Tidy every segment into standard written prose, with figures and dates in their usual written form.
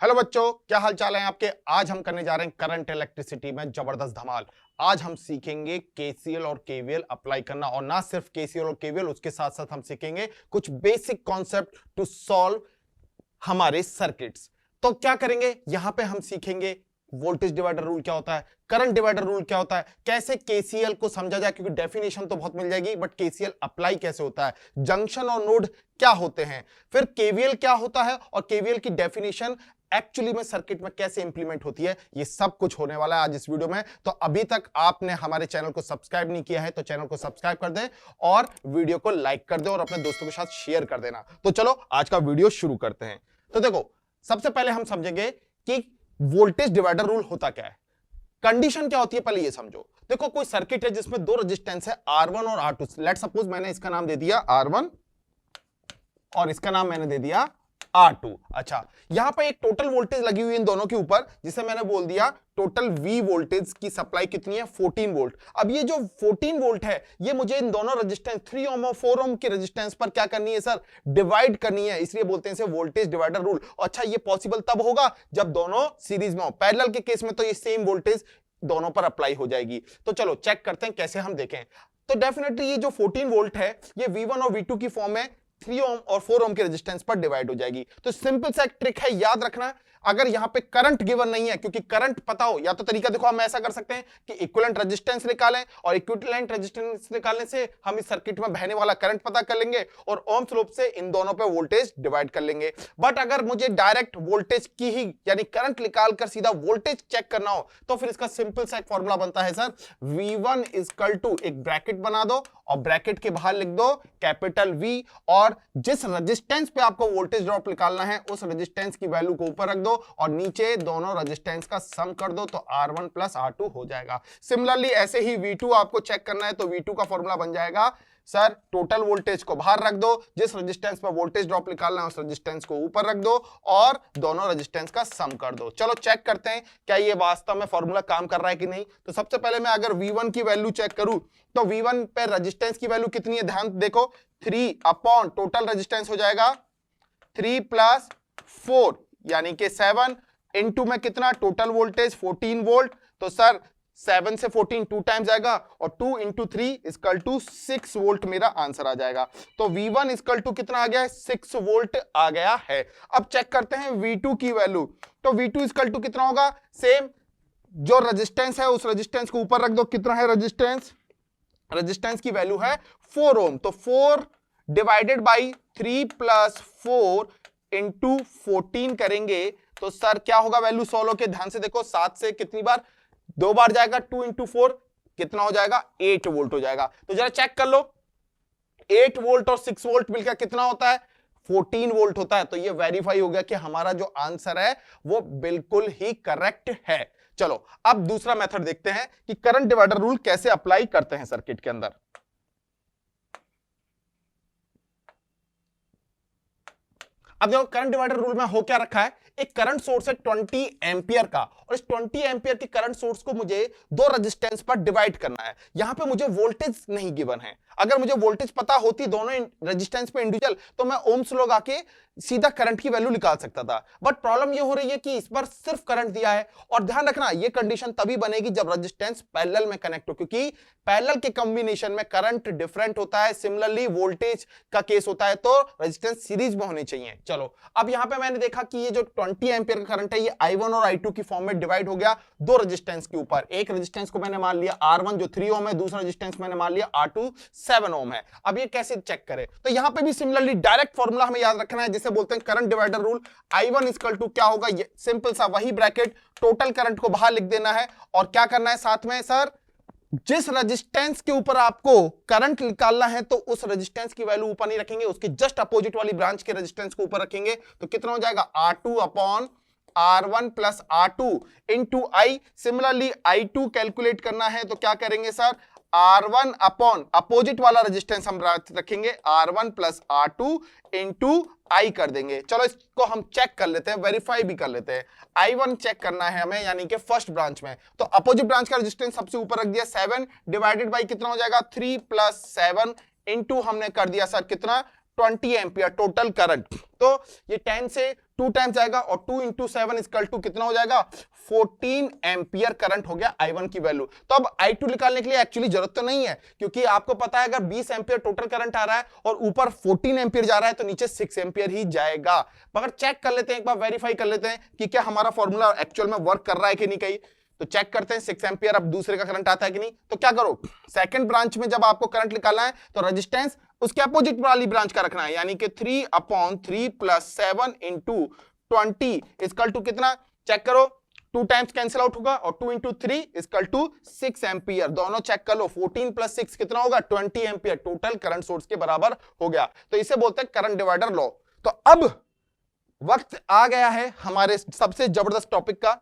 Hello बच्चों, क्या हाल चाल है आपके। आज हम करने जा रहे हैं करंट इलेक्ट्रिसिटी में जबरदस्त धमाल। आज हम सीखेंगे केसीएल और केवीएल अप्लाई करना, और ना सिर्फ केसीएल और केवीएल, उसके साथ साथ हम सीखेंगे कुछ बेसिक कॉन्सेप्ट टू सॉल्व हमारे सर्किट्स। तो क्या करेंगे, यहां पे हम सीखेंगे वोल्टेज डिवाइडर रूल क्या होता है, करंट डिवाइडर रूल क्या होता है, कैसे केसीएल को समझा जाए, क्योंकि डेफिनेशन तो बहुत मिल जाएगी, बट केसीएल अप्लाई कैसे होता है, जंक्शन और नोड क्या होते हैं, फिर केवीएल क्या होता है और केवीएल की डेफिनेशन एक्चुअली में सर्किट में कैसे इंप्लीमेंट होती है। ये सब कुछ होने वाला है आज इस वीडियो में। तो अभी तक आपने हमारे चैनल को सब्सक्राइब नहीं किया है तो चैनल को सब्सक्राइब कर दें और वीडियो को लाइक कर दें और अपने दोस्तों के साथ शेयर कर देना। तो चलो आज का वीडियो शुरू करते हैं। तो देखो, सबसे पहले हम समझेंगे कि वोल्टेज डिवाइडर रूल होता क्या है, कंडीशन क्या होती है, पहले ये समझो। देखो, कोई सर्किट है जिसमें दो रेजिस्टेंस है R1 और R2। लेट्स सपोज मैंने इसका नाम दे दिया R1 और इसका नाम मैंने दे दिया R2। अच्छा, यहां पर एक टोटल वोल्टेज लगी हुई है इन दोनों के ऊपर, जिसे मैंने बोल दिया टोटल V वोल्टेज की सप्लाई कितनी है, 14 वोल्ट। अब ये जो 14 वोल्ट है, ये मुझे इन दोनों रेजिस्टेंस 3 ओम और 4 ओम की रेजिस्टेंस पर क्या करनी है सर, डिवाइड करनी है। इसलिए बोलते हैं इसे वोल्टेज डिवाइडर रूल। अच्छा, ये पॉसिबल तब होगा जब दोनों सीरीज में हो। पैरेलल के केस में तो ये सेम वोल्टेज दोनों पर अप्लाई हो जाएगी। तो चलो चेक करते हैं कैसे हम देखें। तो डेफिनेटली ये जो 14 वोल्ट है, ये V1 और V2 की फॉर्म में 3 ओम और 4 ओम के रेजिस्टेंस पर डिवाइड हो जाएगी। तो सिंपल सा एक ट्रिक है, याद रखना, अगर यहां पे करंट गिवन नहीं है, क्योंकि करंट पता हो, या तो तरीका देखो, हम ऐसा कर सकते हैं कि इक्विवेलेंट रेजिस्टेंस निकालें और इक्विवेलेंट रेजिस्टेंस निकालने से हम इस सर्किट में बहने वाला करंट पता कर लेंगे और ओम स्लोप से इन दोनों पे वोल्टेज डिवाइड कर लेंगे। बट अगर मुझे डायरेक्ट वोल्टेज की ही यानी करंट निकाल कर सीधा वोल्टेज चेक करना हो, तो फिर इसका सिंपल सा एक फॉर्मूला बनता है सर, V1 इक्वल टू, एक ब्रैकेट बना दो और ब्रैकेट के बाहर लिख दो कैपिटल V, और जिस रेजिस्टेंस पे आपको वोल्टेज ड्रॉप निकालना है उस रेजिस्टेंस की वैल्यू को ऊपर रख दो और नीचे दोनों रेजिस्टेंस का सम कर दो, तो R1 प्लस R2 हो जाएगा। सिमिलरली ऐसे ही V2 आपको चेक करना है, तो V2 का फॉर्मूला बन जाएगा सर, टोटल वोल्टेज को बाहर रख दो, जिस रेजिस्टेंस पर वोल्टेज ड्रॉप निकालना है उस रेजिस्टेंस को ऊपर रख दो और दोनों रेजिस्टेंस का सम कर दो। चलो चेक करते हैं क्या ये वास्तव में फॉर्मूला काम कर रहा है कि नहीं। तो सबसे पहले मैं अगर V1 की वैल्यू चेक करूं, तो V1 पे रेजिस्टेंस की वैल्यू कितनी है, ध्यान देखो, 3 अपॉन टोटल रेजिस्टेंस हो जाएगा 3 प्लस 4 यानी कि 7 इनटू में कितना, टोटल वोल्टेज 14 वोल्ट। तो सर 7 से 14 2 टाइम्स आएगा और 2 इंटू 3 इक्वल टू 6 वोल्ट मेरा आंसर आ जाएगा। तो V1 इक्वल टू कितना आ गया है, 6 वोल्ट आ गया है। अब चेक करते हैं V2 की वैल्यू, तो V2 इक्वल टू कितना होगा, सेम जो रेजिस्टेंस है उस रेजिस्टेंस को ऊपर रख दो। कितना है रेजिस्टेंस, रेजिस्टेंस की वैल्यू है 4 ओम, तो 4 डिवाइडेड बाई 3 प्लस 4 इंटू 14 करेंगे तो सर क्या होगा, वैल्यू सोल्व के ध्यान से देखो, 7 से कितनी बार, 2 बार जाएगा, 2 इंटू 4 कितना हो जाएगा, 8 वोल्ट हो जाएगा। तो जरा चेक कर लो, 8 वोल्ट और 6 वोल्ट मिलकर कितना होता है, 14 वोल्ट होता है। तो ये वेरीफाई हो गया कि हमारा जो आंसर है वो बिल्कुल ही करेक्ट है। चलो अब दूसरा मेथड देखते हैं कि करंट डिवाइडर रूल कैसे अप्लाई करते हैं सर्किट के अंदर। अब देखो, करंट डिवाइडर रूल में हो क्या रखा है, एक करंट सोर्स है 20 एंपियर का, और इस 20 एंपियर के करंट सोर्स को मुझे दो रेजिस्टेंस पर डिवाइड करना है। यहां पे मुझे वोल्टेज नहीं गिवन है। अगर मुझे वोल्टेज पता होती दोनों रेजिस्टेंस पे इंडिविजुअल, तो मैं ओम्स लॉ लगा के सीधा करंट की वैल्यू निकाल सकता था। बट प्रॉब्लम ये हो रही है कि इस बार सिर्फ करंट दिया है, और ध्यान रखना ये कंडीशन तभी बनेगी जब रेजिस्टेंस पैरेलल में कनेक्ट हो, क्योंकि पैरेलल के कॉम्बिनेशन में करंट डिफरेंट होता है। सिमिलरली वोल्टेज का केस होता है तो रेजिस्टेंस सीरीज में होने चाहिए। चलो अब यहां पे मैंने देखा कि ये जो 20 एंपियर का करंट है ये I1 और I2 की फॉर्म में डिवाइड हो गया दो रेजिस्टेंस के ऊपर। एक रेजिस्टेंस को मैंने मान लिया R1 जो 3 ओम है, दूसरा रेजिस्टेंस मैंने मान लिया R2 7 ओम है। अब ये कैसे चेक करें, तो यहां पे भी सिमिलरली डायरेक्ट फॉर्मूला हमें याद रखना है जिसे बोलते हैं current divider rule. I1 equal to क्या होगा, ये सिंपल सा वही ब्रैकेट, टोटल करंट को बाहर लिख देना है और क्या करना है साथ में सर, जिस रेजिस्टेंस के ऊपर आपको करंट निकालना है तो उस रेजिस्टेंस की वैल्यू ऊपर नहीं रखेंगे, उसके जस्ट अपोजिट वाली ब्रांच के रेजिस्टेंस को ऊपर रखेंगे। तो कितना हो जाएगा, R2 upon R1 plus R2 into I। Similarly I2 calculate करना है तो क्या करेंगे सर, R1 अपॉन अपोजिट वाला रेजिस्टेंस हम रखेंगे R1 plus R2 into I कर देंगे। चलो इसको हम चेक कर लेते हैं, वेरीफाई भी कर लेते हैं। I1 चेक करना है हमें, यानी कि फर्स्ट ब्रांच में, तो अपोजिट ब्रांच का रेजिस्टेंस सबसे ऊपर रख दिया 7 डिवाइडेड बाई कितना हो जाएगा 3 प्लस 7 इंटू हमने कर दिया सर कितना 20 एम्पियर टोटल करंट। तो ये 10 से 2 टाइम्स जाएगा और 2 इंटू 7 इक्वल टू कितना हो जाएगा 14 एम्पियर करंट हो गया I1 की वैल्यू। तो अब I2 निकालने के लिए एक्चुअली जरूरत तो नहीं है, क्योंकि आपको पता है अगर 20 एम्पियर टोटल करंट आ रहा है और ऊपर 14 एम्पियर जा रहा है तो नीचे 6 एम्पियर ही जाएगा। मगर चेक कर लेते हैं, एक बार वेरीफाई कर लेते हैं कि क्या हमारा फॉर्मूला एक्चुअल में वर्क कर रहा है कि नहीं। कहीं तो चेक करते हैं 6 एम्पियर अब दूसरे का करंट आता है कि नहीं। तो क्या करो, सेकंड ब्रांच में जब आपको करंट निकालना है तो रेजिस्टेंस उसके अपोजिट वाली ब्रांच का रखना है, यानी कि 3/3 प्लस 7 इंटू 20 इक्वल टू कितना, चेक करो 2 टाइम्स कैंसिल आउट होगा और 2 इंटू 3 इक्वल टू 6 एम्पियर। दोनों चेक कर लो, 14 प्लस 6 कितना होगा 20 एम्पियर टोटल करंट सोर्स के बराबर हो गया। तो इसे बोलते हैं करंट डिवाइडर लॉ। तो अब वक्त आ गया है हमारे सबसे जबरदस्त टॉपिक का,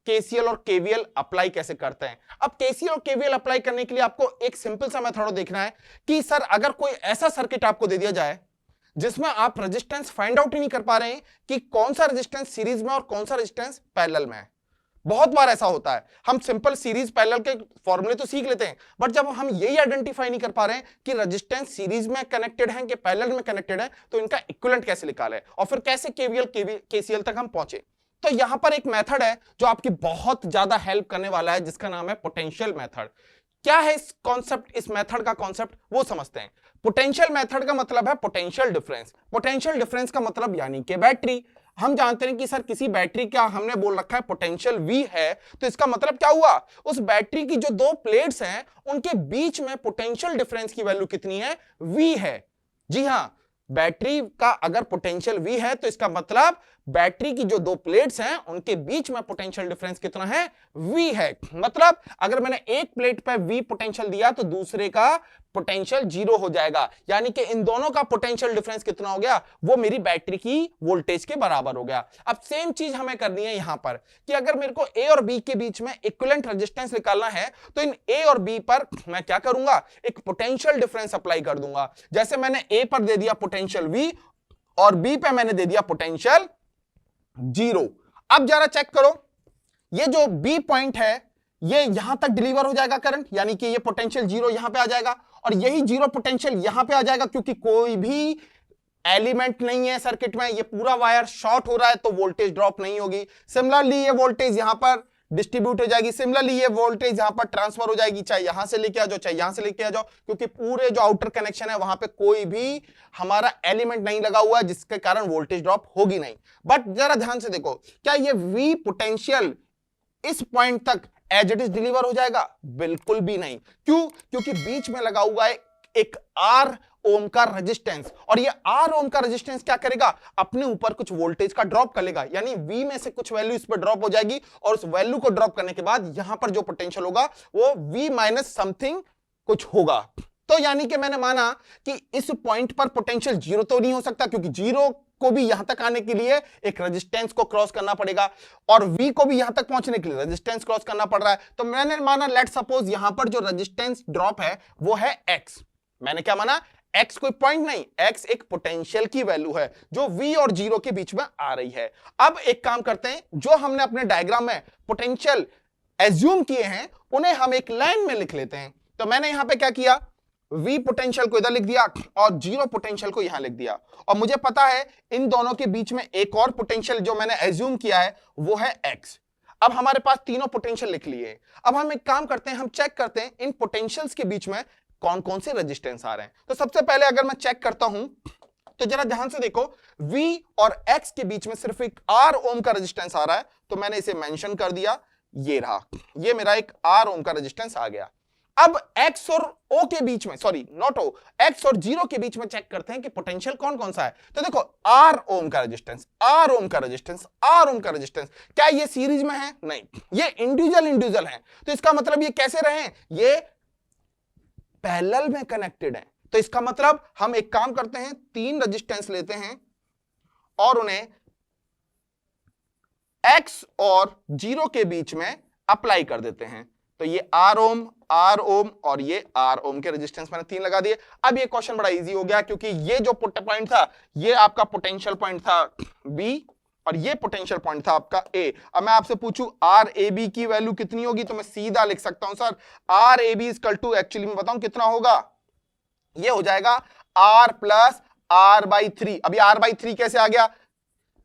केसीएल और केवीएल अप्लाई कैसे करते हैं। अब केसीएल और केवीएल अप्लाई करने के लिए आपको एक सिंपल सा मेथड देखना है कि सर अगर कोई ऐसा सर्किट आपको दे दिया जाए जिसमें आप रेजिस्टेंस फाइंड आउट ही नहीं कर पा रहे हैं कि कौन सा रेजिस्टेंस सीरीज में और कौन सा रेजिस्टेंस पैरेलल में है। बहुत बार ऐसा होता है, हम सिंपल सीरीज पैरेलल के फॉर्मूले तो सीख लेते हैं, बट जब हम यही आइडेंटिफाई नहीं कर पा रहे हैं कि रेजिस्टेंस सीरीज में कनेक्टेड है कि पैरेलल में कनेक्टेड है, तो इनका इक्विवेलेंट कैसे निकालें और फिर कैसे केवीएल केसीएल तक हम पहुंचे। तो यहां पर एक मेथड है जो आपकी बहुत ज्यादा हेल्प करने वाला है, जिसका नाम है पोटेंशियल मेथड। क्या है इस कॉन्सेप्ट, इस मेथड का कॉन्सेप्ट वो समझते हैं। पोटेंशियल मेथड का मतलब है पोटेंशियल डिफरेंस। पोटेंशियल डिफरेंस का मतलब यानी कि बैटरी। हम जानते हैं कि सर किसी बैटरी का हमने बोल रखा है पोटेंशियल V है, तो इसका मतलब क्या हुआ, उस बैटरी की जो दो प्लेट्स हैं उनके बीच में पोटेंशियल डिफरेंस की वैल्यू कितनी है, V है। जी हां, बैटरी का अगर पोटेंशियल V है तो इसका मतलब बैटरी की जो दो प्लेट्स हैं उनके बीच में पोटेंशियल डिफरेंस कितना है, V है। मतलब अगर मैंने एक प्लेट पर V पोटेंशियल दिया तो दूसरे का पोटेंशियल 0 हो जाएगा, यानी कि इन दोनों का पोटेंशियल डिफरेंस कितना हो गया, वो मेरी बैटरी की वोल्टेज के बराबर हो गया। अब सेम चीज हमें करनी है यहां पर कि अगर मेरे को A और B के बीच में इक्विवेलेंट रेजिस्टेंस निकालना है तो इन A और B पर मैं क्या करूंगा, एक पोटेंशियल डिफरेंस अप्लाई कर दूंगा। जैसे मैंने A पर दे दिया पोटेंशियल V और B पे मैंने दे दिया पोटेंशियल 0। अब जरा चेक करो, ये जो B पॉइंट है ये यहां तक डिलीवर हो जाएगा करंट, यानी कि ये पोटेंशियल 0 यहां पे आ जाएगा और यही 0 पोटेंशियल यहां पे आ जाएगा, क्योंकि कोई भी एलिमेंट नहीं है सर्किट में, ये पूरा वायर शॉर्ट हो रहा है तो वोल्टेज ड्रॉप नहीं होगी। सिमिलरली ये वोल्टेज यहां पर डिस्ट्रीब्यूट हो जाएगी, सिमिलरली ये वोल्टेज यहां पर ट्रांसफर हो जाएगी, चाहे यहां से लेके आ जाओ चाहे यहां से लेके आ जाओ, क्योंकि पूरे जो आउटर कनेक्शन है वहां पे कोई भी हमारा एलिमेंट नहीं लगा हुआ है, जिसके कारण वोल्टेज ड्रॉप होगी नहीं। बट जरा ध्यान से देखो, क्या ये V पोटेंशियल इस पॉइंट तक एज इट इज डिलीवर हो जाएगा, बिल्कुल भी नहीं। क्यों, क्योंकि बीच में लगा हुआ है एक R ओम का रेजिस्टेंस, और ये R ओम का रेजिस्टेंस क्या करेगा, अपने ऊपर कुछ वोल्टेज का ड्रॉप कर लेगा, यानी V में से कुछ वैल्यू इस पर ड्रॉप हो जाएगी और उस वैल्यू को ड्रॉप करने के बाद यहां पर जो पोटेंशियल होगा वो V माइनस समथिंग कुछ होगा। तो यानी कि मैंने माना कि इस पॉइंट पर पोटेंशियल 0 तो नहीं हो सकता, क्योंकि 0 को भी यहां तक आने के लिए एक रेजिस्टेंस को क्रॉस करना पड़ेगा और V को भी यहां तक पहुंचने के लिए रेजिस्टेंस क्रॉस करना पड़ रहा है। तो मैंने माना लेट सपोज यहां पर जो रेजिस्टेंस ड्रॉप है वो है X। मैंने क्या माना, X कोई पॉइंट नहीं, X एक पोटेंशियल की वैल्यू है जो V और 0 के बीच में आ रही है। अब एक काम करते हैं, जो हमने अपने डायग्राम में पोटेंशियल एज्यूम किए हैं उन्हें हम एक लाइन में लिख लेते हैं। तो मैंने यहां पे क्या किया, V पोटेंशियल को इधर लिख दिया और 0 पोटेंशियल को यहां लिख दिया, और मुझे पता है इन दोनों के बीच में एक और पोटेंशियल जो मैंने एज्यूम किया है वो है X। अब हमारे पास तीनों पोटेंशियल लिख लिए। अब हम एक काम करते हैं, हम चेक करते हैं इन पोटेंशियल्स के बीच में कौन कौन से रेजिस्टेंस आ रहे हैं। तो सबसे पहले अगर मैं चेक करता हूं तो जरा ध्यान से देखो, V और X के बीच में सिर्फ एक R ओम का रेजिस्टेंस आ रहा है, तो मैंने इसे मेंशन कर दिया, ये रहा, ये मेरा एक R ओम का रेजिस्टेंस आ गया। अब X और O के बीच में, सॉरी नॉट O, X और 0 के बीच में चेक करते हैं कि पोटेंशियल कौन कौन सा है। तो देखो R ओम का रेजिस्टेंस, R ओम का रेजिस्टेंस, R ओम का रेजिस्टेंस, क्या ये सीरीज में है, नहीं, ये इंडिविजुअल है। तो इसका मतलब ये कैसे रहे, ये पैरेलल में कनेक्टेड है। तो इसका मतलब हम एक काम करते हैं, 3 रेजिस्टेंस लेते हैं और उन्हें X और 0 के बीच में अप्लाई कर देते हैं। तो ये R ओम और ये R ओम के रेजिस्टेंस मैंने 3 लगा दिए। अब ये क्वेश्चन बड़ा इजी हो गया, क्योंकि ये जो पॉइंट था ये आपका पोटेंशियल पॉइंट था B और ये पोटेंशियल पॉइंट था आपका A। अब मैं आपसे पूछूं RAB की वैल्यू कितनी होगी, तो मैं सीधा लिख सकता हूं sir RAB equal to, actually मैं बताऊं कितना होगा, ये हो जाएगा R प्लस R/3। अभी R/3 कैसे आ गया?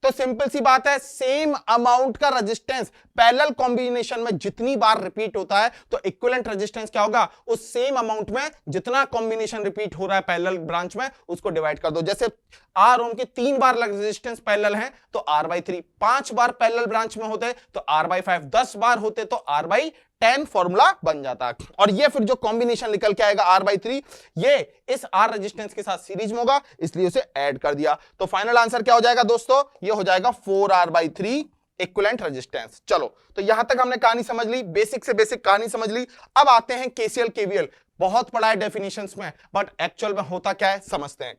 तो सिंपल सी बात है, सेम अमाउंट का रेजिस्टेंस पैरेलल कॉम्बिनेशन में जितनी बार रिपीट होता है तो इक्विवेलेंट रेजिस्टेंस क्या होगा? उस सेम अमाउंट में जितना कॉम्बिनेशन रिपीट हो रहा है पैरेलल ब्रांच में उसको डिवाइड कर दो। जैसे R ओम के 3 बार रेजिस्टेंस पैरेलल है तो R/3, 5 बार पैरेलल ब्रांच में होते तो R/5, 10 बार होते तो R/10 फॉर्मूला बन जाता। और ये फिर जो कॉम्बिनेशन निकल के आएगा R/3, ये इस R रेजिस्टेंस के साथ सीरीज में होगा, इसलिए उसे ऐड कर दिया। तो फाइनल आंसर क्या हो जाएगा दोस्तों? ये हो जाएगा 4R/3 इक्विवेलेंट रेजिस्टेंस। चलो, तो यहां तक हमने कहानी समझ ली, बेसिक से बेसिक कहानी समझ ली। अब आते हैं केसीएल केवीएल। बहुत पढ़ा है डेफिनेशंस में, बट एक्चुअल में होता क्या है समझते हैं।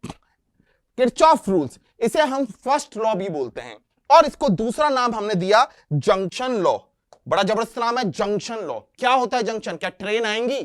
किरचॉफ रूल्स, इसे हम फर्स्ट लॉ भी बोलते हैं, और इसको दूसरा नाम हमने दिया जंक्शन लॉ। बड़ा जबरदस्त नाम है, जंक्शन लॉ। क्या होता है जंक्शन? क्या ट्रेन आएंगी?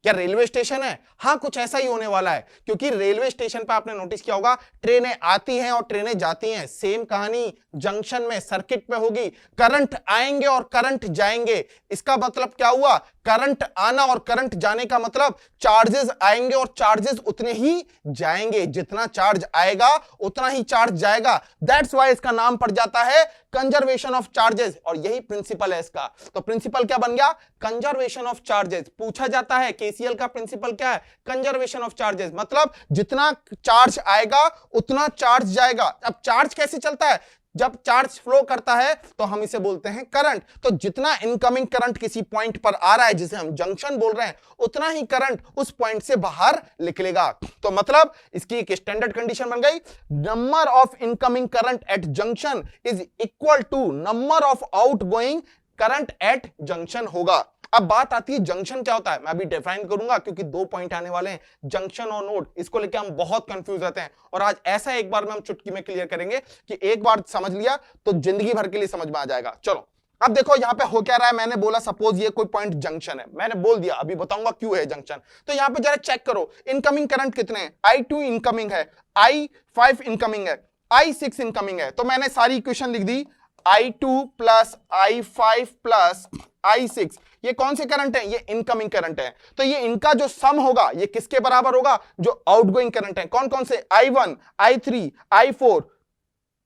क्या रेलवे स्टेशन है? हाँ, कुछ ऐसा ही होने वाला है, क्योंकि रेलवे स्टेशन पर आपने नोटिस किया होगा ट्रेनें आती हैं और ट्रेनें जाती हैं। सेम कहानी जंक्शन में सर्किट में होगी। करंट आएंगे और करंट जाएंगे। इसका मतलब क्या हुआ? करंट आना और करंट जाने का मतलब चार्जेस आएंगे और चार्जेस उतने ही जाएंगे। जितना चार्ज आएगा उतना ही चार्ज जाएगा। दैट्स व्हाई इसका नाम पड़ जाता है कंजर्वेशन ऑफ चार्जेस, और यही प्रिंसिपल है इसका। तो प्रिंसिपल क्या बन गया? Conservation of charges. पूछा जाता है केसीएल का प्रिंसिपल क्या है? कंजर्वेशन ऑफ चार्जेस, मतलब जितना चार्ज आएगा उतना चार्ज जाएगा। अब चार्ज कैसे चलता है? जब चार्ज फ्लो करता है तो हम इसे बोलते हैं करंट। तो जितना इनकमिंग करंट किसी पॉइंट पर आ रहा है जिसे हम जंक्शन बोल रहे हैं, उतना ही करंट उस पॉइंट से बाहर निकलेगा। तो मतलब इसकी एक स्टैंडर्ड कंडीशन बन गई, number of incoming current at junction is equal to number of outgoing current at junction होगा। अब बात आती है जंक्शन क्या होता है, मैं अभी डिफाइन करूंगा, क्योंकि 2 पॉइंट आने वाले हैं, जंक्शन और नोड। इसको लेकर हम बहुत कंफ्यूज रहते हैं, और आज ऐसा एक बार में हम चुटकी में क्लियर करेंगे कि एक बार समझ लिया तो जिंदगी भर के लिए समझ में आ जाएगा। चलो, अब देखो यहां पे हो क्या रहा है। मैंने बोला सपोज ये कोई पॉइंट जंक्शन है, मैंने बोल दिया, अभी बताऊंगा क्यों है जंक्शन। तो यहां पे जरा चेक करो, इनकमिंग करंट कितने हैं? I2 इनकमिंग है, I5 इनकमिंग है, I6 इनकमिंग है। तो मैंने सारी इक्वेशन लिख दी, I2 plus I5 plus I6। ये कौन से करंट है? ये इनकमिंग करंट है। तो ये इनका जो सम होगा ये किसके बराबर होगा? जो आउटगोइंग करंट है। कौन कौन से? I1, I3, I4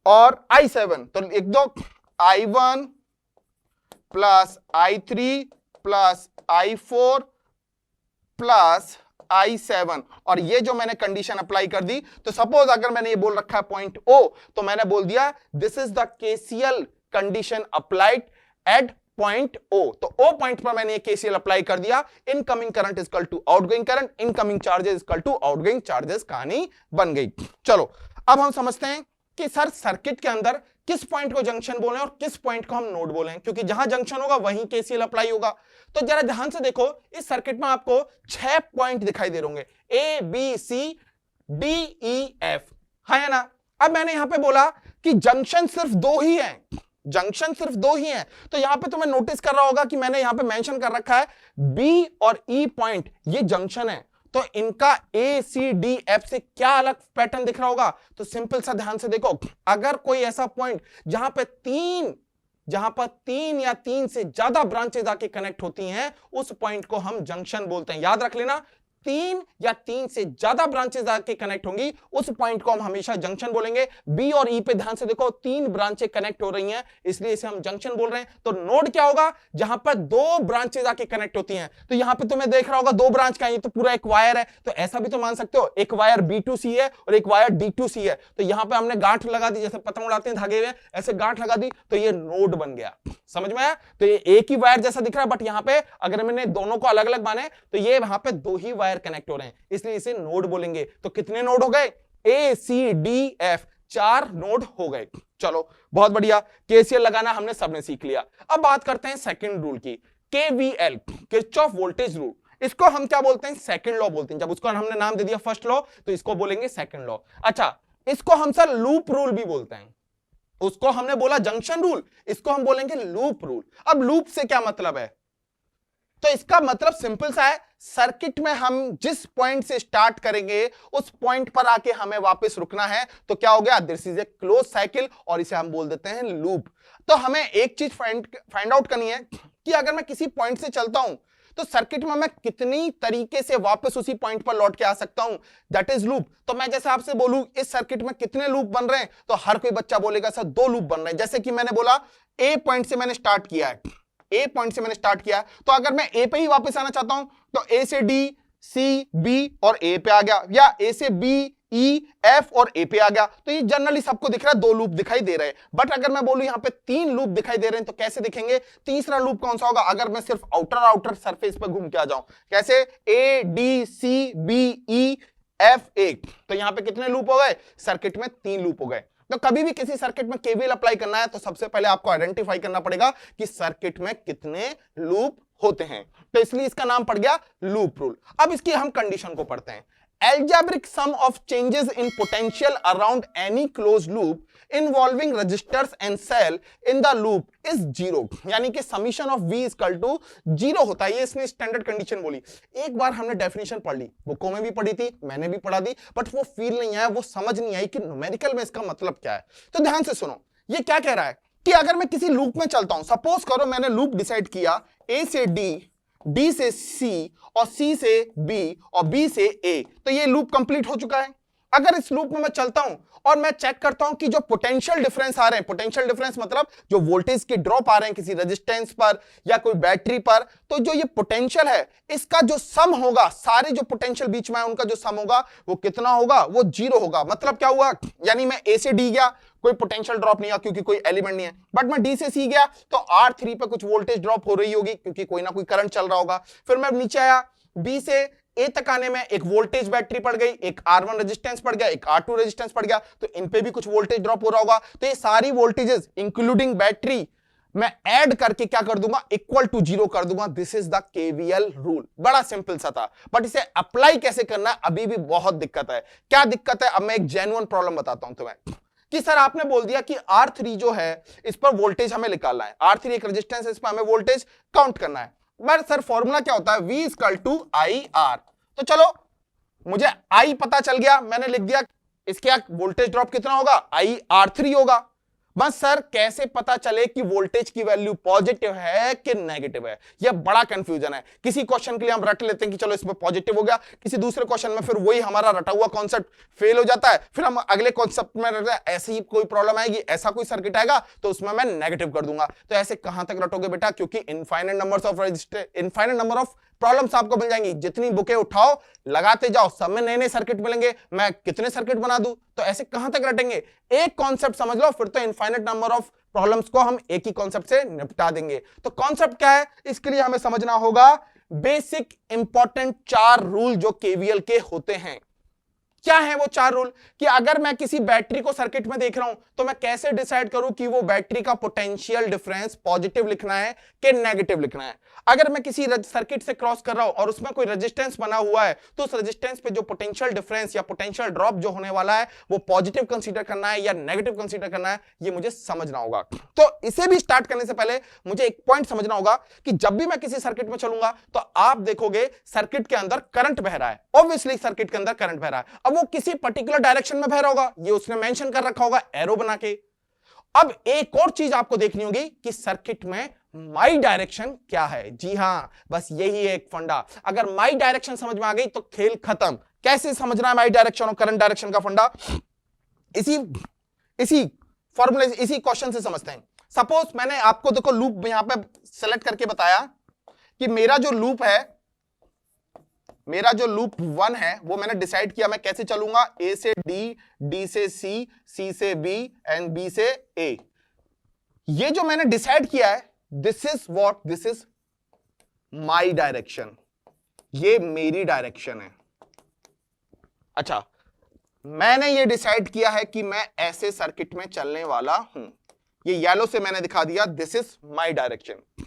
और I7। तो लिख दो I1 plus I3 plus I4 plus I7। और ये जो मैंने कंडीशन अप्लाई कर दी, तो सपोज अगर मैंने ये बोल रखा है पॉइंट O, तो मैंने बोल दिया this is the KCL condition applied at point O। तो O पॉइंट पर मैंने ये केसीएल अप्लाई कर दिया, incoming current equal to outgoing current, incoming charges equal to outgoing charges. कहानी बन गई। चलो, अब हम समझते हैं कि सर सर्किट के अंदर किस पॉइंट को जंक्शन बोले और किस पॉइंट को हम नोड बोले, क्योंकि जहां जंक्शन होगा वहीं केसीएल अप्लाई होगा। तो जरा ध्यान से देखो, इस सर्किट में आपको 6 पॉइंट दिखाई दे रहे होंगे, A B C D E F, है ना? अब मैंने यहां पे बोला कि जंक्शन सिर्फ 2 ही है, जंक्शन सिर्फ 2 ही है। तो यहां पे तुम्हें नोटिस कर रहा होगा कि मैंने यहां पे मेंशन कर रखा है B और E पॉइंट, ये जंक्शन है। तो इनका A C D F से क्या अलग पैटर्न दिख रहा होगा? तो सिंपल सा ध्यान से देखो, अगर कोई ऐसा पॉइंट जहां पर 3 या 3 से ज्यादा ब्रांचेज आके कनेक्ट होती हैं, उस पॉइंट को हम जंक्शन बोलते हैं। याद रख लेना, 3 या 3 से ज्यादा ब्रांचेज आके कनेक्ट होंगी, उस पॉइंट को हम हमेशा जंक्शन बोलेंगे। बी और ई पे ध्यान से देखो, 3 ब्रांचें कनेक्ट हो रही हैं, इसलिए इसे हम जंक्शन बोल रहे हैं। तो नोड क्या होगा? जहां पर 2 ब्रांचेज आके कनेक्ट होती हैं। तो यहां पे तुम्हें देख रहा होगा 2 ब्रांच का है, ये तो पूरा एक वायर है। तो ऐसा भी तो मान सकते हो, एक वायर B2C है और एक वायर D2C है। तो यहां पे हमने गांठ लगा दी, जैसे पतंग उड़ाते हैं धागे में, ऐसे गांठ लगा दी, तो ये नोड बन गया। समझ में आया? तो ये एक ही वायर जैसा दिख रहा है, बट यहां पे अगर मैंने दोनों को अलग अलग माने तो ये वहां पे 2 ही वायर कनेक्ट हो रहे हैं, इसलिए इसे नोड बोलेंगे। तो कितने नोड हो गए? A C D F, 4 node हो गए। चलो, बहुत बढ़िया, केसीएल लगाना हमने सबने सीख लिया। अब बात करते हैं सेकंड रूल की, KVL, किरचॉफ वोल्टेज रूल। इसको हम क्या बोलते हैं? सेकंड लॉ बोलते हैं। जब उसको हमने नाम दे दिया फर्स्ट लॉ, तो इसको बोलेंगे सेकंड लॉ। अच्छा, इसको हम सर लूप रूल भी बोलते हैं। उसको हमने बोला जंक्शन रूल, इसको हम बोलेंगे लूप रूल। अब लूप से क्या मतलब है? तो इसका मतलब सिंपल सा है, सर्किट में हम जिस पॉइंट से स्टार्ट करेंगे उस पॉइंट पर आके हमें वापस रुकना है। तो क्या हो गया? This is a close cycle, और इसे हम बोल देते हैं लूप। तो हमें एक चीज फाइंड आउट करनी है कि अगर मैं किसी पॉइंट से चलता हूं तो सर्किट में मैं कितनी तरीके से वापस उसी पॉइंट पर लौट के आ सकता हूं, दैट इज लूप। तो मैं जैसे आपसे बोलूं इस सर्किट में कितने लूप बन रहे हैं, तो हर कोई बच्चा बोलेगा सर 2 लूप बन रहे हैं। जैसे कि मैंने बोला ए पॉइंट से मैंने स्टार्ट किया है, ए पॉइंट से मैंने स्टार्ट किया, तो अगर मैं ए पे ही वापस आना चाहता हूं तो ए से डी, सी, बी और ए पे आ गया, या ए से बी, ई, एफ और ए पे आ गया। तो ये जनरली सबको दिख रहा है 2 लूप दिखाई दे रहे हैं। बट अगर मैं बोलूं यहां पे 3 लूप दिखाई दे रहे हैं तो कैसे दिखेंगे? तीसरा लूप कौन सा होगा? अगर मैं सिर्फ आउटर सरफेस पर घूम के आ जाऊं, कैसे? ए, डी, सी, बी, ई, एफ, ए। तो यहां पे कितने लूप हो गए? सर्किट में 3 लूप हो गए। तो कभी भी किसी सर्किट में केवीएल अप्लाई करना है तो सबसे पहले आपको आइडेंटिफाई करना पड़ेगा कि सर्किट में कितने लूप होते हैं। तो इसलिए इसका नाम पड़ गया लूप रूल। अब इसकी हम कंडीशन को पढ़ते हैं। Algebraic sum of changes in potential around any closed loop involving resistors and cell in the loop is 0, यानी कि summation of v equal to 0 होता है। ये इसने स्टैंडर्ड कंडीशन बोली। एक बार हमने डेफिनेशन पढ़ ली, बुकों में भी पढ़ी थी, मैंने भी पढ़ा दी, बट वो फील नहीं आया, वो समझ नहीं आई कि न्यूमेरिकल में इसका मतलब क्या है। तो ध्यान से सुनो, ये क्या कह रहा है कि अगर मैं किसी लूप में चलता हूं, सपोज करो मैंने लूप डिसाइड किया ए से डी, डी से सी और सी से बी और बी से ए, तो ये लूप कंप्लीट हो चुका है। अगर इस लूप में मैं चलता हूं और मैं चेक करता हूं कि जो पोटेंशियल डिफरेंस आ रहे हैं, पोटेंशियल डिफरेंस मतलब जो वोल्टेज के ड्रॉप आ रहे हैं किसी रेजिस्टेंस पर या कोई बैटरी पर, तो जो ये पोटेंशियल है इसका जो सम होगा, सारे जो पोटेंशियल बीच में है उनका जो सम होगा वो कितना होगा? वो 0 होगा। मतलब क्या हुआ? यानी मैं ए से डी गया, कोई पोटेंशियल ड्रॉप नहीं हुआ क्योंकि कोई एलिमेंट नहीं है, बट मैं डी से सी गया तो R3 पे कुछ वोल्टेज ड्रॉप हो रही होगी क्योंकि कोई ना कोई करंट चल रहा होगा। फिर मैं नीचे आया, बी से ए तक आने में एक वोल्टेज बैटरी पड़ गई, एक R1 रेजिस्टेंस पड़ गया, एक R2 रेजिस्टेंस पड़ गया, तो इन पे भी कुछ वोल्टेज ड्रॉप हो रहा होगा। तो ये सारी वोल्टेजेस इंक्लूडिंग बैटरी मैं ऐड करके क्या कर दूंगा? इक्वल टू 0 कर दूंगा। This is the KVL rule. बड़ा सिंपल सा था, बट इसे अप्लाई कैसे करना है अभी भी बहुत दिक्कत है। क्या दिक्कत है? अब मैं एक जेन्युइन प्रॉब्लम बताता हूं तुम्हें कि सर आपने बोल दिया कि R3 जो है इस पर वोल्टेज हमें निकालना है, R3 एक रेजिस्टेंस है, इस पर हमें वोल्टेज काउंट करना है। बट सर फॉर्मूला क्या होता है? V equal to IR। तो चलो मुझे I पता चल गया, मैंने लिख दिया इसके वोल्टेज ड्रॉप कितना होगा? IR3 होगा। बस सर कैसे पता चले कि वोल्टेज की वैल्यू पॉजिटिव है कि नेगेटिव है? यह बड़ा कंफ्यूजन है। किसी क्वेश्चन के लिए हम रट लेते हैं कि चलो इसमें पॉजिटिव हो गया, किसी दूसरे क्वेश्चन में फिर वही हमारा रटा हुआ कॉन्सेप्ट फेल हो जाता है, फिर हम अगले कॉन्सेप्ट में रटते हैं, ऐसे ही कोई प्रॉब्लम आएगी, ऐसा कोई सर्किट आएगा तो उसमें मैं नेगेटिव कर दूंगा। तो ऐसे कहां तक रटोगे बेटा? क्योंकि इनफाइनाइट नंबर ऑफ प्रॉब्लम्स आपको मिल जाएंगी, जितनी बुकें उठाओ लगाते जाओ, सब में नए नए सर्किट मिलेंगे, मैं कितने सर्किट बना दूं? तो ऐसे कहां तक रटेंगे? एक कॉन्सेप्ट समझ लो, फिर तो इनफाइनाइट नंबर ऑफ प्रॉब्लम्स को हम एक ही कॉन्सेप्ट से निपटा देंगे। तो कॉन्सेप्ट क्या है? इसके लिए हमें समझना होगा बेसिक इंपॉर्टेंट 4 रूल जो केवीएल के होते हैं। क्या है वो 4 रूल? कि अगर मैं किसी बैटरी को सर्किट में देख रहा हूं तो मैं कैसे डिसाइड करूं कि वो बैटरी का पोटेंशियल डिफरेंस पॉजिटिव लिखना है कि नेगेटिव लिखना है? अगर मैं किसी सर्किट से क्रॉस कर रहा हूं और उसमें कोई रेजिस्टेंस बना हुआ है तो उस रेजिस्टेंस पे जो पोटेंशियल डिफरेंस या पोटेंशियल ड्रॉप जो होने वाला है वो पॉजिटिव कंसीडर करना है या नेगेटिव कंसीडर करना है, ये मुझे समझना होगा। तो इसे भी स्टार्ट करने से पहले मुझे एक पॉइंट समझना होगा कि जब भी मैं किसी सर्किट में चलूंगा तो आप देखोगे सर्किट के अंदर करंट बह रहा है, ऑब्वियसली सर्किट के अंदर करंट बह रहा है। अब वो किसी पर्टिकुलर डायरेक्शन में बह रहा होगा, ये उसने मेंशन कर रखा होगा एरो बना के। अब एक और चीज आपको देखनी होगी कि सर्किट में माई डायरेक्शन क्या है। जी हां, बस यही एक फंडा। अगर माई डायरेक्शन समझ में आ गई तो खेल खत्म। कैसे समझना है माई डायरेक्शन और करंट डायरेक्शन का फंडा? इसी फॉर्मूले, इसी क्वेश्चन से समझते हैं। सपोज मैंने आपको देखो लूप यहां पे सेलेक्ट करके बताया कि मेरा जो लूप 1 है वो मैंने डिसाइड किया मैं कैसे चलूंगा, ए से डी, डी से सी, सी से बी एंड बी से ए। ये जो मैंने डिसाइड किया है, दिस इज माई डायरेक्शन, ये मेरी डायरेक्शन है। अच्छा, मैंने ये डिसाइड किया है कि मैं ऐसे सर्किट में चलने वाला हूं, ये येलो से मैंने दिखा दिया, दिस इज माई डायरेक्शन।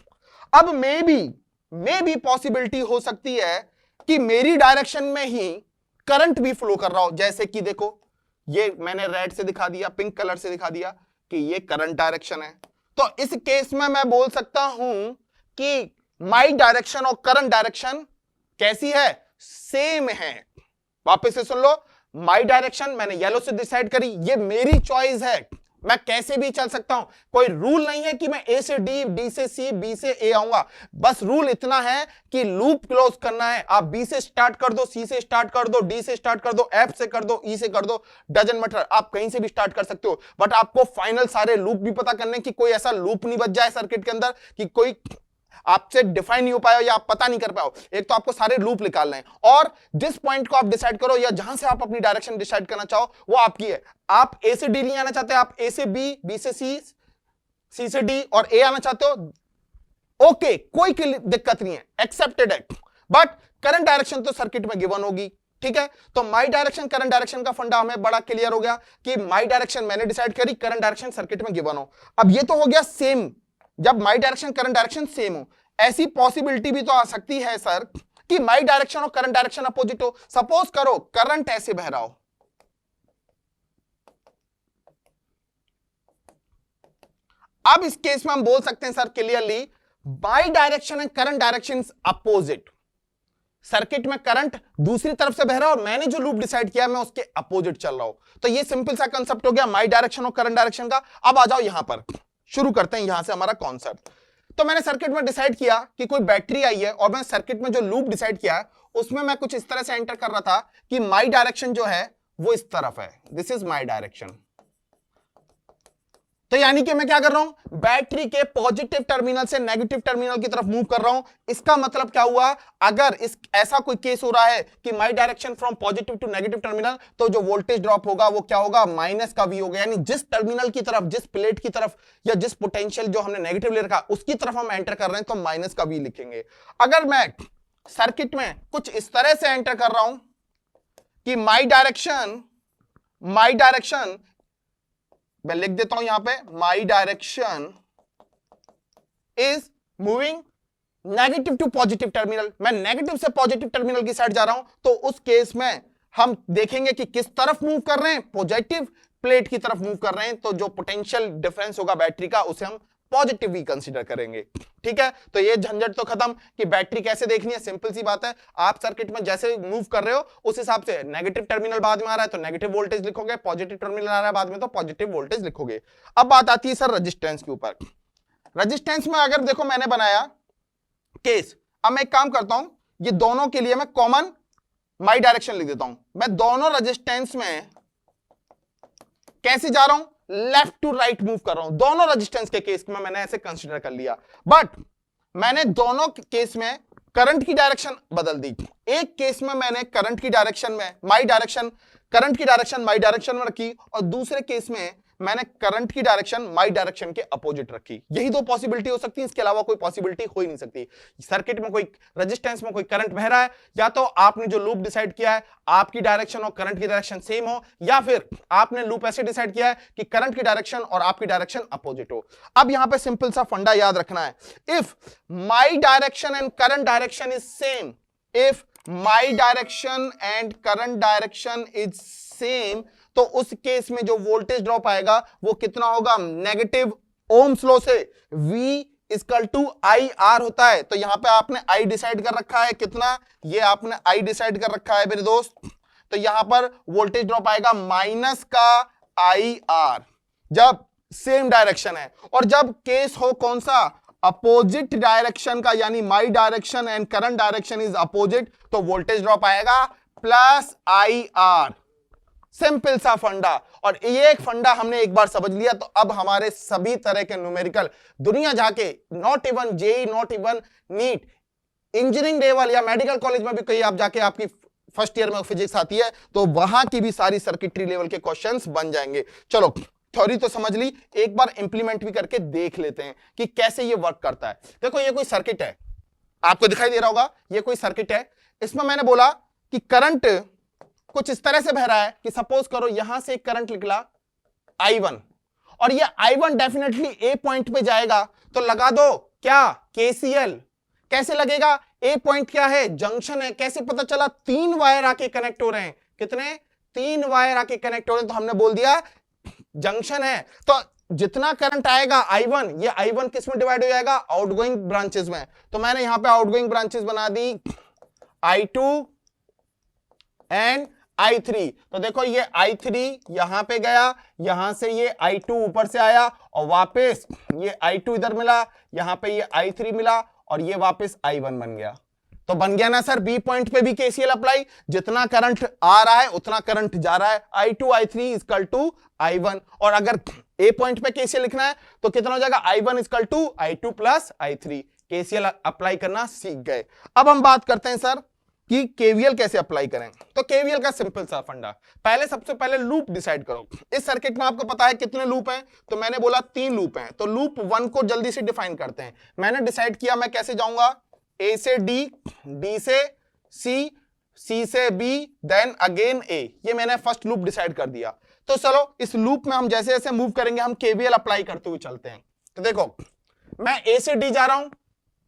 अब मे बी पॉसिबिलिटी हो सकती है कि मेरी डायरेक्शन में ही करंट भी फ्लो कर रहा हो। जैसे कि देखो, ये मैंने रेड से दिखा दिया, पिंक कलर से दिखा दिया कि ये करंट डायरेक्शन है। तो इस केस में मैं बोल सकता हूं कि माई डायरेक्शन और करंट डायरेक्शन कैसी है? सेम है। वापस से सुन लो, माई डायरेक्शन मैंने येलो से डिसाइड करी, ये मेरी चॉइस है, मैं कैसे भी चल सकता हूं, कोई रूल नहीं है कि मैं ए से डी, डी से सी, बी से ए आऊंगा। बस रूल इतना है कि लूप क्लोज करना है। आप बी से स्टार्ट कर दो, सी से स्टार्ट कर दो, डी से स्टार्ट कर दो, एफ से कर दो, ई से कर दो, डजंट मैटर, आप कहीं से भी स्टार्ट कर सकते हो। बट आपको फाइनल सारे लूप भी पता करने की, कोई ऐसा लूप नहीं बच जाए सर्किट के अंदर कि कोई आपसे डिफाइन नहीं हो पाया या आप पता नहीं कर पाओ। एक तो आपको सारे लूप निकालने हैं, और जिस पॉइंट को आप डिसाइड करो या जहां से आप अपनी डायरेक्शन डिसाइड करना चाहो वो आपकी है। आप ए से डी नहीं आना चाहते, आप ए से बी, बी से सी, सी से डी और ए आना चाहते हो, ओके, कोई दिक्कत नहीं है, एक्सेप्टेड है। बट करंट डायरेक्शन तो सर्किट में गिवन होगी, ठीक है। तो माई डायरेक्शन करंट डायरेक्शन का फंडा हमें बड़ा क्लियर हो गया कि माई डायरेक्शन मैंने डिसाइड करी, करंट डायरेक्शन सर्किट में गिवन हो। अब ये तो हो गया सेम, जब माई डायरेक्शन करंट डायरेक्शन सेम हो। ऐसी पॉसिबिलिटी भी तो आ सकती है सर कि माई डायरेक्शन और करंट डायरेक्शन अपोजिट हो। सपोज करो करंट ऐसे बह रहा हो, अब इस केस में हम बोल सकते हैं sir clearly my direction and current direction is opposite. Circuit में करंट दूसरी तरफ से बह रहा है और मैंने जो लूप डिसाइड किया मैं उसके अपोजिट चल रहा हूं। तो ये सिंपल सा कंसेप्ट हो गया माई डायरेक्शन और करंट डायरेक्शन का। अब आ जाओ यहां पर, शुरू करते हैं यहां से हमारा कॉन्सेप्ट। तो मैंने सर्किट में डिसाइड किया कि कोई बैटरी आई है, और मैं सर्किट में जो लूप डिसाइड किया है उसमें मैं कुछ इस तरह से एंटर कर रहा था कि माई डायरेक्शन जो है वो इस तरफ है, दिस इज माई डायरेक्शन। तो यानी कि मैं क्या कर रहा हूं, बैटरी के पॉजिटिव टर्मिनल से नेगेटिव टर्मिनल की तरफ मूव कर रहा हूं। इसका मतलब क्या हुआ, अगर इस ऐसा कोई केस हो रहा है कि my direction from positive to negative terminal, तो जो वोल्टेज ड्रॉप होगा वो क्या होगा, माइनस का वी होगा। यानी जिस टर्मिनल की तरफ, जिस प्लेट की तरफ या जिस पोटेंशियल जो हमने नेगेटिव ले रखा उसकी तरफ हम एंटर कर रहे हैं तो माइनस का वी लिखेंगे। अगर मैं सर्किट में कुछ इस तरह से एंटर कर रहा हूं कि माई डायरेक्शन मैं लिख देता हूं यहां पे, my direction is moving negative to positive terminal, मैं नेगेटिव से पॉजिटिव टर्मिनल की साइड जा रहा हूं, तो उस केस में हम देखेंगे कि किस तरफ मूव कर रहे हैं, पॉजिटिव प्लेट की तरफ मूव कर रहे हैं। तो जो पोटेंशियल डिफरेंस होगा बैटरी का उसे हम पॉजिटिव भी कंसीडर करेंगे, ठीक है। तो ये झंझट तो खत्म कि बैटरी कैसे देखनी है, सिंपल सी बात है। आप सर्किट में जैसे मूव कर रहे हो उस हिसाब से नेगेटिव टर्मिनल बाद में आ रहा है तो नेगेटिव वोल्टेज लिखोगे, पॉजिटिव टर्मिनल आ रहा है बाद में तो पॉजिटिव वोल्टेज लिखोगे। अब बात आती है सर रेजिस्टेंस के ऊपर। रेजिस्टेंस में अगर देखो मैंने बनाया केस, अब मैं एक काम करता हूं, ये दोनों के लिए मैं कॉमन माई डायरेक्शन लिख देता हूं। मैं दोनों रेजिस्टेंस में कैसे जा रहा हूं, लेफ्ट टू राइट मूव कर रहा हूं। दोनों रेजिस्टेंस के केस में मैंने ऐसे कंसीडर कर लिया, बट मैंने दोनों केस में करंट की डायरेक्शन बदल दी। एक केस में मैंने करंट की डायरेक्शन में माई डायरेक्शन, करंट की डायरेक्शन माई डायरेक्शन में रखी, और दूसरे केस में मैंने करंट की डायरेक्शन माई डायरेक्शन के अपोजिट रखी। यही दो पॉसिबिलिटी हो सकती है, इसके अलावा कोई पॉसिबिलिटी हो ही नहीं सकती। सर्किट में कोई रेजिस्टेंस में कोई करंट बह रहा है, या तो आपने जो लूप डिसाइड किया है आपकी डायरेक्शन और करंट की डायरेक्शन सेम हो, या फिर आपने लूप ऐसे डिसाइड किया है कि करंट की डायरेक्शन और आपकी डायरेक्शन अपोजिट हो। अब यहां पे सिंपल सा फंडा याद रखना है, if my direction and current direction is same, if my direction and current direction is same, तो उस केस में जो वोल्टेज ड्रॉप आएगा वो कितना होगा, नेगेटिव। ओम्स लॉ से V equal to I R होता है। तो यहां पे आपने I डिसाइड कर रखा है कितना, ये आपने I डिसाइड कर रखा है मेरे दोस्त। तो यहां पर वोल्टेज ड्रॉप आएगा माइनस का आई आर जब सेम डायरेक्शन है, और जब केस हो कौन सा, अपोजिट डायरेक्शन का, यानी माई direction and current direction is opposite, तो वोल्टेज ड्रॉप आएगा प्लस आई आर। सिंपल सा फंडा, और ये एक फंडा हमने एक बार समझ लिया तो अब हमारे सभी तरह के न्यूमेरिकल दुनिया जाके, not even JEE, not even NEET, engineering level या मेडिकल कॉलेज में भी कहीं आप जाके, आपकी फर्स्ट ईयर में फिजिक्स आती है तो वहां की भी सारी सर्किटरी लेवल के क्वेश्चंस बन जाएंगे। चलो थ्योरी तो समझ ली, एक बार इंप्लीमेंट भी करके देख लेते हैं कि कैसे ये वर्क करता है। देखो ये कोई सर्किट है, आपको दिखाई दे रहा होगा, ये कोई सर्किट है। इसमें मैंने बोला कि करंट कुछ इस तरह से बह रहा है कि सपोज करो यहां से एक करंट निकला I1, और ये I1 डेफिनेटली ए पॉइंट पे जाएगा, तो लगा दो क्या, KCL। कैसे लगेगा, ए पॉइंट क्या है, जंक्शन है। कैसे पता चला, 3 वायर आके कनेक्ट हो रहे हैं, कितने, 3 वायर आके कनेक्ट हो रहे हैं, तो हमने बोल दिया जंक्शन है। तो जितना करंट आएगा I1, ये I1 किस में डिवाइड हो जाएगा, आउटगोइंग ब्रांचेस में। तो मैंने यहां पे आउटगोइंग ब्रांचेस बना दी I2 एंड I3। तो देखो ये I3 यहां पे गया, यहां से ये I2 ऊपर से आया और वापस ये I2 इधर मिला, यहां पे ये I3 मिला और ये वापस I1 बन गया। तो बन गया ना सर बी पॉइंट पे भी केसीएल अप्लाई, जितना करंट आ रहा है उतना करंट जा रहा है, I2 I3 equal to I1। और अगर ए पॉइंट पे केसीएल लिखना है तो कितना हो जाएगा, I1 equal to I2 plus I3। KCL apply करना सीख गए। अब हम बात करते हैं सर कि केवीएल कैसे अप्लाई करें। तो केवीएल का सिंपल सा फंडा, पहले सबसे पहले लूप डिसाइड करो। इस सर्किट में आपको पता है कितने लूप हैं, तो मैंने बोला 3 लूप हैं। तो लूप 1 को जल्दी से डिफाइन करते हैं। मैंने डिसाइड किया मैं कैसे जाऊंगा, ए से डी, डी से सी, सी से बी, देन अगेन ए। ये मैंने फर्स्ट लूप डिसाइड कर दिया। तो चलो इस लूप में हम जैसे जैसे मूव करेंगे हम केवीएल अप्लाई करते हुए चलते हैं। तो देखो मैं ए से डी जा रहा हूं,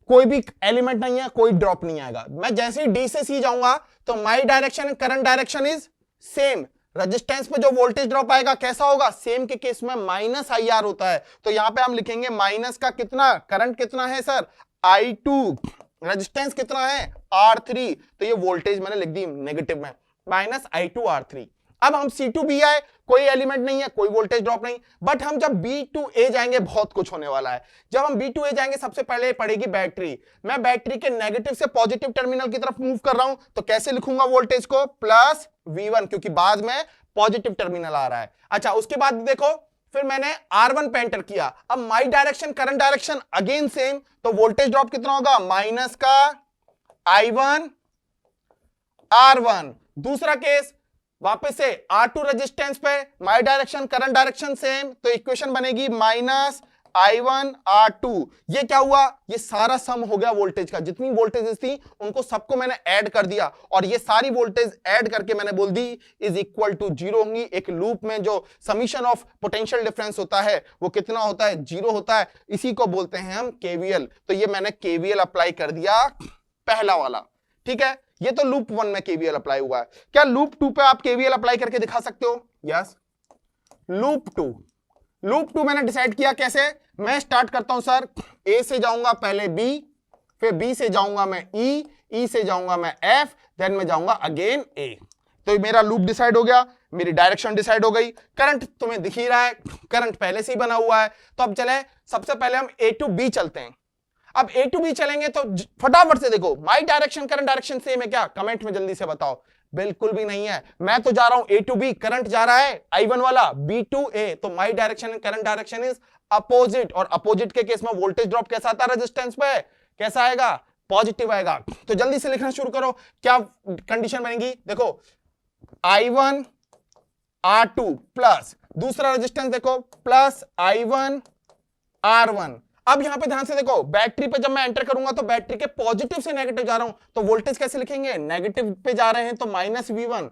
कोई भी एलिमेंट नहीं है, कोई ड्रॉप नहीं आएगा। मैं जैसे ही डी से सी जाऊंगा तो माई direction and current direction is same. Resistance पे जो वोल्टेज ड्रॉप आएगा कैसा होगा, सेम के केस में माइनस आई आर होता है। तो यहां पे हम लिखेंगे माइनस का कितना, करंट कितना है सर I2, रेजिस्टेंस कितना है R3, तो ये वोल्टेज मैंने लिख दी नेगेटिव में, माइनस I2 R3। अब हम C2B आए, कोई एलिमेंट नहीं है, कोई वोल्टेज ड्रॉप नहीं, बट हम जब B to A जाएंगे बहुत कुछ होने वाला है। जब हम B to A जाएंगे सबसे पहले पड़ेगी बैटरी। मैं बैटरी के नेगेटिव से पॉजिटिव टर्मिनल की तरफ मूव कर रहा हूं, तो कैसे लिखूंगा वोल्टेज को, प्लस V1, क्योंकि बाद में पॉजिटिव टर्मिनल आ रहा है। अच्छा उसके बाद देखो फिर मैंने R1 पे एंटर किया। अब माई direction current direction again same, तो वोल्टेज ड्रॉप कितना होगा, माइनस का I1 R1। दूसरा केस वापस से R2 रेजिस्टेंस पे, my direction current direction same, तो इक्वेशन बनेगी माइनस I1 R2। ये क्या हुआ, ये सारा सम हो गया वोल्टेज का, जितनी वोल्टेजेस थी उनको सबको मैंने ऐड कर दिया और ये सारी वोल्टेज ऐड करके मैंने बोल दी इज इक्वल टू 0 होंगी। एक लूप में जो समीशन ऑफ पोटेंशियल डिफरेंस होता है वो कितना होता है, 0 होता है। इसी को बोलते हैं हम केवीएल। तो ये मैंने केवीएल अप्लाई कर दिया पहला वाला, ठीक है। ये तो लूप 1 में केवीएल अप्लाई हुआ है। क्या लूप 2 पे आप केवीएल अप्लाई करके दिखा सकते हो, यस। लूप 2 मैंने डिसाइड किया कैसे, मैं स्टार्ट करता हूं सर, ए से जाऊंगा पहले बी, फिर बी से जाऊंगा मैं ई से जाऊंगा मैं एफ, देन मैं जाऊंगा अगेन ए। तो मेरा लूप डिसाइड हो गया, मेरी डायरेक्शन डिसाइड हो गई। करंट तुम्हें दिख ही रहा है, करंट पहले से ही बना हुआ है। तो अब चले सबसे पहले हम ए टू बी चलते हैं। अब ए टू बी चलेंगे तो फटाफट से देखो माई डायरेक्शन करंट डायरेक्शन सेम है क्या, कमेंट में जल्दी से बताओ। बिल्कुल भी नहीं है। मैं तो जा रहा हूं ए टू बी, करंट जा रहा है I1 वाला बी टू ए, तो माई direction and current direction is opposite. और अपोजिट के केस में वोल्टेज ड्रॉप कैसा आता है रेजिस्टेंस पे, कैसा आएगा, पॉजिटिव आएगा। तो जल्दी से लिखना शुरू करो, क्या कंडीशन बनेगी, देखो I1 R2 प्लस दूसरा रेजिस्टेंस देखो प्लस I1 R1। अब यहां पे ध्यान से देखो, बैटरी पे जब मैं एंटर करूंगा तो बैटरी के पॉजिटिव से नेगेटिव जा रहा हूं, तो वोल्टेज कैसे लिखेंगे, नेगेटिव पे जा रहे हैं तो माइनस V1।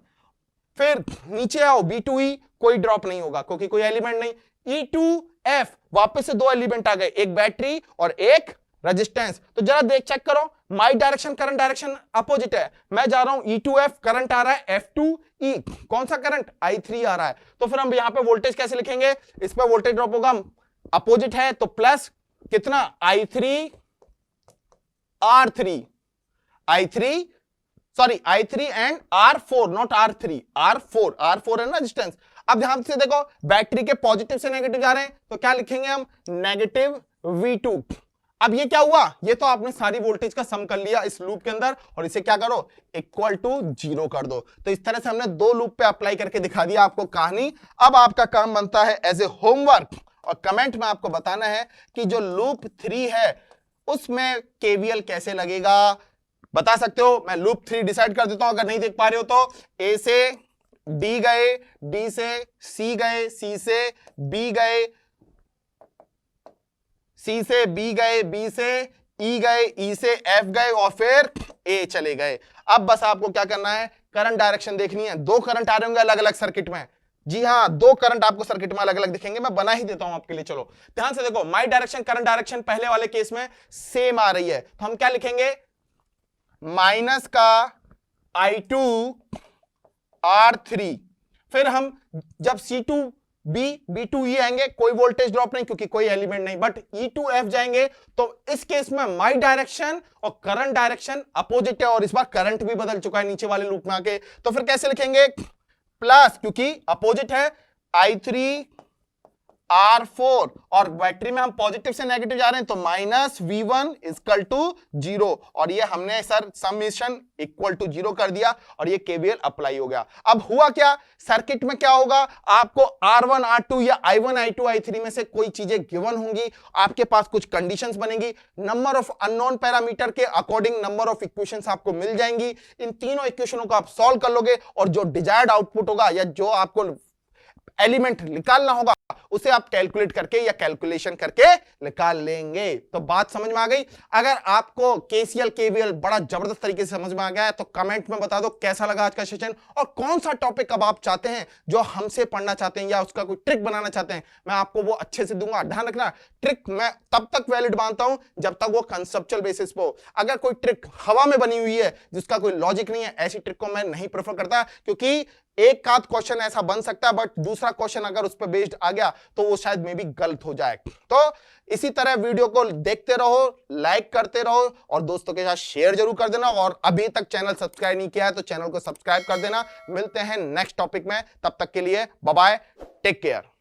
फिर नीचे आओ B2E, कोई ड्रॉप नहीं होगा क्योंकि कोई एलिमेंट नहीं। E2F, वापस से 2 एलिमेंट आ गए, एक बैटरी और एक रेजिस्टेंस। तो जरा देख चेक करो, माई डायरेक्शन करंट डायरेक्शन अपोजिट है। मैं जा रहा हूं E2F, करंट आ रहा है F2E, कौन सा करंट, I3 आ रहा है। तो फिर हम यहां पे वोल्टेज कैसे लिखेंगे, इस पर वोल्टेज ड्रॉप होगा, अपोजिट है तो प्लस कितना I3 and R4, not R3, R4 है ना डिस्टेंस। अब ध्यान से देखो, बैटरी के पॉजिटिव से नेगेटिव जा रहे हैं तो क्या लिखेंगे हम, नेगेटिव V2। अब ये क्या हुआ, ये तो आपने सारी वोल्टेज का सम कर लिया इस लूप के अंदर, और इसे क्या करो, इक्वल टू 0 कर दो। तो इस तरह से हमने 2 लूप पे अप्लाई करके दिखा दिया आपको कहानी। अब आपका काम बनता है एज ए होमवर्क और कमेंट में आपको बताना है कि जो लूप 3 है उसमें केवीएल कैसे लगेगा। बता सकते हो, मैं लूप 3 डिसाइड कर देता हूं अगर नहीं देख पा रहे हो तो। ए से डी गए, डी से सी गए, सी से बी गए, सी से बी गए, बी से ई गए, ई से एफ गए और फिर ए चले गए। अब बस आपको क्या करना है, करंट डायरेक्शन देखनी है। 2 करंट आ रहे होंगे अलग अलग सर्किट में, जी हाँ 2 करंट आपको सर्किट में अलग अलग दिखेंगे, मैं बना ही देता हूं आपके लिए। चलो ध्यान से देखो, माई डायरेक्शन करंट डायरेक्शन पहले वाले केस में सेम आ रही है, तो हम क्या लिखेंगे, माइनस का I2 R3। फिर हम जब C2 B2E आएंगे, कोई वोल्टेज ड्रॉप नहीं क्योंकि कोई एलिमेंट नहीं, बट E2F जाएंगे तो इस केस में माई डायरेक्शन और करंट डायरेक्शन अपोजिट है, और इस बार करंट भी बदल चुका है नीचे वाले लूप में आके। तो फिर कैसे लिखेंगे, प्लस, क्योंकि अपोजिट है, I3 R4, और बैटरी में हम पॉजिटिव से नेगेटिव जा रहे हैं तो -V1 इक्वल टू 0, और ये हमने सर समेशन इक्वल टू 0 कर दिया और ये केवीएल अप्लाई हो गया। अब हुआ क्या, सर्किट में क्या होगा, आपको R1 R2 या I1 I2 I3 में से कोई चीजें गिवन होंगी, आपके पास कुछ कंडीशंस बनेंगी, नंबर ऑफ अननोन पैरामीटर के अकॉर्डिंग नंबर ऑफ इक्वेशंस आपको मिल जाएंगी। इन तीनों इक्वेशनों को आप सॉल्व कर लोगे और जो डिजायर्ड आउटपुट होगा या जो आपको एलिमेंट निकालना होगा उसे आप कैलकुलेट करके या कैलकुलेशन करके निकाल लेंगे। तो बात समझ में आ गई। अगर आपको केसीएल केवीएल बड़ा जबरदस्त तरीके से समझ में आ गया है तो कमेंट में बता दो कैसा लगा आज का सेशन, और कौन सा टॉपिक अब आप चाहते हैं जो हमसे पढ़ना चाहते हैं या उसका कोई ट्रिक बनाना चाहते हैं, मैं आपको वो अच्छे से दूंगा। ध्यान रखना, ट्रिक मैं तब तक वैलिड मानता हूं जब तक वो कंसेप्चुअल बेसिस पे हो। अगर कोई ट्रिक हवा में बनी हुई है जिसका कोई लॉजिक नहीं है, ऐसी ट्रिक को मैं नहीं प्रेफर करता, क्योंकि एक आध क्वेश्चन ऐसा बन सकता है बट दूसरा क्वेश्चन अगर उस पर बेस्ड आ गया तो वो शायद मे भी गलत हो जाए। तो इसी तरह वीडियो को देखते रहो, लाइक करते रहो और दोस्तों के साथ शेयर जरूर कर देना, और अभी तक चैनल सब्सक्राइब नहीं किया है तो चैनल को सब्सक्राइब कर देना। मिलते हैं नेक्स्ट टॉपिक में, तब तक के लिए बाय बाय, टेक केयर।